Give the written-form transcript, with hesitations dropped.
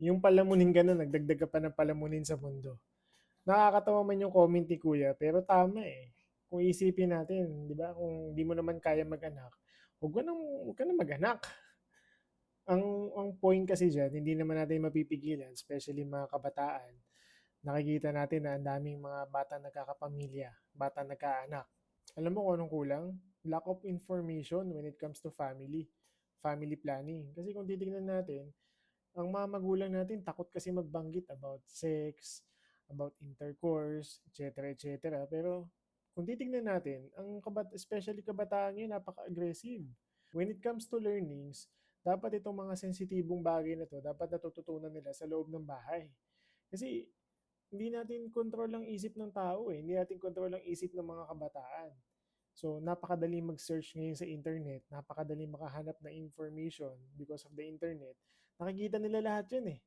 Yung palamunin ka na, nagdagdag ka pa ng palamunin sa mundo. Nakakatawa man yung comment ni kuya, pero tama eh. Kung isipin natin, di ba, kung di mo naman kaya mag-anak, huwag ka na mag-anak. Ang point kasi dyan, hindi naman natin mapipigilan, especially mga kabataan. Nakikita natin na ang daming mga bata nagkakapamilya, bata nagkaanak. Alam mo kung anong kulang? Lack of information when it comes to family planning. Kasi kung titignan natin, ang mga magulang natin takot kasi magbanggit about sex, about intercourse, etc. etc. Pero kung titignan natin, especially kabataan ngayon, napaka-aggressive. When it comes to learnings, dapat itong mga sensitibong bagay na to, dapat natututunan nila sa loob ng bahay. Kasi hindi natin control ang isip ng tao eh. Hindi natin control ang isip ng mga kabataan. So, napakadali mag-search ngayon sa internet, napakadali makahanap ng information because of the internet. Nakikita nila lahat yun eh.